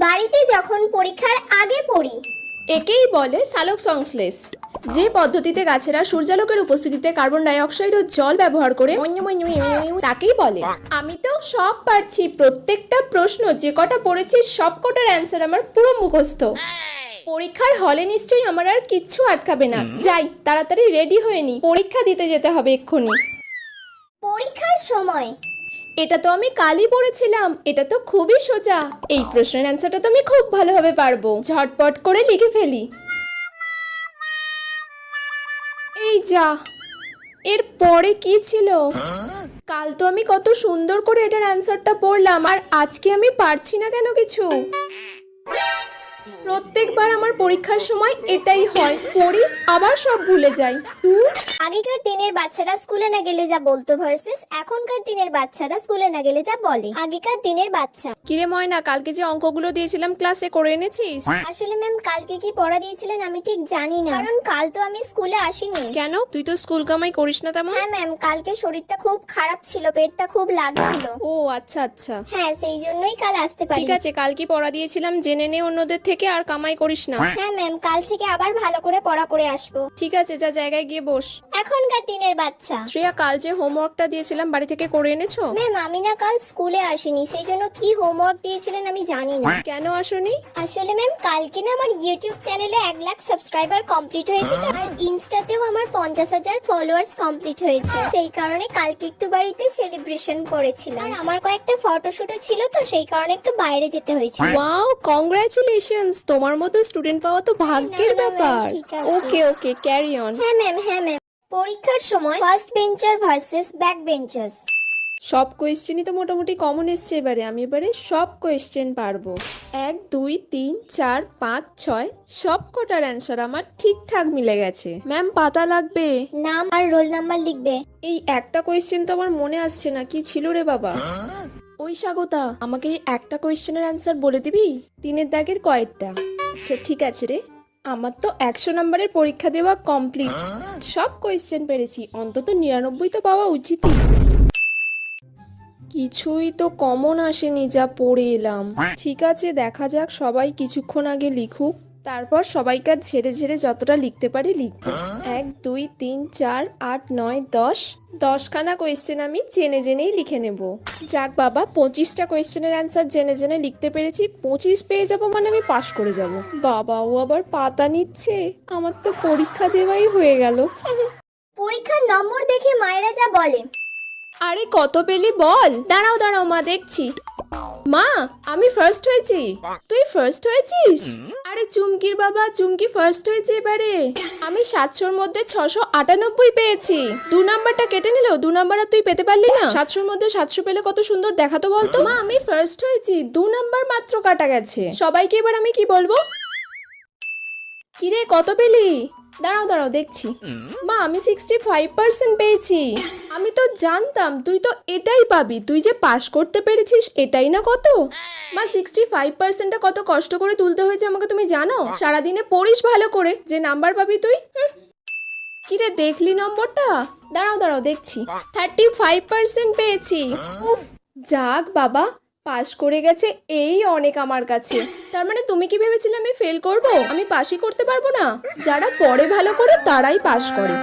বাড়িতে যখন পরীক্ষার আগে পড়ি। একেই বলে সালোক সংশ্লেষ, যে পদ্ধতিতে গাছেরা সূর্যালোকের উপস্থিতিতে কার্বন ডাই অক্সাইড ও জল ব্যবহার করে তাকেই বলে। আমি তো সব পারছি, প্রত্যেকটা প্রশ্ন যে কটা পড়েছি সব কটার অ্যান্সার আমার পুরো মুখস্থ। পরীক্ষার হলে নিশ্চয়ই আমার আর কিচ্ছু আটকাবে না। যাই তাড়াতাড়ি রেডি হয়ে নি, পরীক্ষা দিতে যেতে হবে এক্ষুনি। পরীক্ষার সময় এটা তো আমি কালই পড়েছিলাম, এটা তো খুবই সোজা। এই প্রশ্নের অ্যান্সারটা তো আমি খুব ভালোভাবে পারবো, ঝটপট করে লিখে ফেলি। এই যা, এর পরে কি ছিল? কাল তো আমি কত সুন্দর করে এটার অ্যান্সারটা পড়লাম, আর আজকে আমি পারছি না কেন কিছু? প্রত্যেকবার আমার পরীক্ষার সময় এটাই হয়, পড়ি আবার সব ভুলে যাই। আগেকার দিনের বাচ্চারা স্কুলে না গেলে যা বলতো ভার্সেস এখনকার দিনের বাচ্চারা স্কুলে না গেলে যা বলে। আগেকার দিনের বাচ্চা। কিরে ময়না, কালকে যে অঙ্কগুলো দিয়েছিলাম ক্লাসে করে এনেছিস? আসলে ম্যাম কালকে কি পড়া দিয়েছিলেন আমি ঠিক জানি না, কারণ কাল তো আমি স্কুলে আসিনি। কেন, তুই তো স্কুল কামাই করিস না তেমন? হ্যাঁ ম্যাম, কালকে শরীরটা খুব খারাপ ছিল, পেটটা খুব লাগছিল। ও আচ্ছা আচ্ছা, হ্যাঁ সেই জন্যই কাল আসতে পারি। ঠিক আছে, কাল কি পড়া দিয়েছিলাম জেনে নে অন্যদের থেকে, আর কামাই করিস না। হ্যাঁ ম্যাম, কাল থেকে আবার ভালো করে পড়া করে আসবো। ঠিক আছে, যা জায়গায় গিয়ে বস। এখনকার দিনের বাচ্চা। শ্রেয়া, কাল যে হোমওয়ার্কটা দিয়েছিলাম বাড়ি থেকে করে এনেছো? ম্যাম আমি না কাল স্কুলে আসিনি, সেই জন্য কি হোমওয়ার্ক দিয়েছিলেন আমি জানি না। কেন আসোনি? আসলে ম্যাম কালকে না আমার ইউটিউব চ্যানেলে 1 লাখ সাবস্ক্রাইবার কমপ্লিট হয়েছে, আর ইনস্টাতেও আমার 50,000 ফলোয়ার্স কমপ্লিট হয়েছে। সেই কারণে কালকে একটু বাড়িতে সেলিব্রেশন করেছিলাম, আর আমার কয়েকটা ফটোশুটও ছিল, তো সেই কারণে একটু বাইরে যেতে হয়েছে। ওয়াও, কংগ্রাচুলেশনস, তোমার মতো স্টুডেন্ট পাওয়া তো ভাগ্যের না, না, ব্যাপার। ম্যাম, ঠিক আছে। ওকে ওকে, ক্যারি অন। হ্যাঁ ম্যাম, হ্যাঁ ম্যাম। পরীক্ষার সময় first bencher versus back benchers. সব কোয়েশ্চেনই তো মোটামুটি কমন এসছে এবারে, আমি এবারে সব কোয়েশ্চেন পারবো। 1 2 3 4 5 6 সব কটার অ্যান্সার আমার ঠিকঠাক মিলে গেছে। ম্যাম পাতা লাগবে। নাম আর রোল নাম্বার লিখবে। এই একটা কোয়েশ্চেন তো আমার মনে আসছে না, কি ছিল রে বাবা? ওই স্বাগতা, আমাকে এই একটা কোয়েশ্চেনের অ্যান্সার বলে দিবি? 3 দাগের কয়েকটা। আচ্ছা ঠিক আছে রে, আমার তো 100 নম্বরের পরীক্ষা দেওয়া কমপ্লিট, সব কোয়েশ্চেন পেরেছি, অন্তত 99 তো পাওয়া উচিতই। কিছুই তো কমন আসেনি যা পড়ে এলাম। ঠিক আছে, দেখা যাক, সবাই কিছুক্ষণ আগে লিখুক, তারপর সবাইকার ঝেড়ে ঝেড়ে যতটা লিখতে পারি লিখবো। 1 2 3 4 8 9 10 10খানা কোয়েশ্চেন আমি জেনে জেনেই লিখে নেব। যাক বাবা, 25টা কোয়েশ্চেনের অ্যান্সার জেনে জেনে লিখতে পেরেছি, 25 পেয়ে যাব মানে আমি পাশ করে যাব। বাবা, ও আবার পাতা নিচ্ছে, আমার তো পরীক্ষা দেওয়াই হয়ে গেল। পরীক্ষার নম্বর দেখে মায়েরা যা বলে। আরে কত পেলি বল? দাঁড়াও দাঁড়াও মা, দেখছি। মা, আমি ফার্স্ট হয়েছি। তুই ফার্স্ট হয়েছিস? আরে চুমকির বাবা, চুমকি ফার্স্ট হয়েছে এবারে। আমি 700-র মধ্যে 698 পেয়েছি। 2 নাম্বারটা কেটে নিল, 2 নাম্বার আর তুই পেতে পারলি না। 700-র মধ্যে 700 পেলে কত সুন্দর দেখাতো বলতো। মা, আমি ফার্স্ট হয়েছি, 2 নাম্বার মাত্র কাটা গেছে। সবাইকে এবার আমি কি বলবো? কিরে কত পেলি? দাঁড়াও দাঁড়াও দেখছি। মা, আমি 65% পেয়েছি। আমি তো জানতাম তুই তো এটাই পাবি, তুই যে পাশ করতে পেরেছিস এটাই না কত। মা, 65%টা কত কষ্ট করে তুলতে হয়েছে আমাকে তুমি জানো? সারাদিনে পড়িস ভালো করে, যে নাম্বার পাবি তুই। কিরে দেখলি নম্বরটা? দাঁড়াও দাঁড়াও দেখছি, 35% পেয়েছি। উফ, যাক বাবা, পাশ করে গেছে এই অনেক আমার কাছে। তার মানে তুমি কি ভেবেছিলে আমি ফেল করব? আমি পাশই করতে পারবো না? যারা পড়ে ভালো করে তারাই পাশ করে।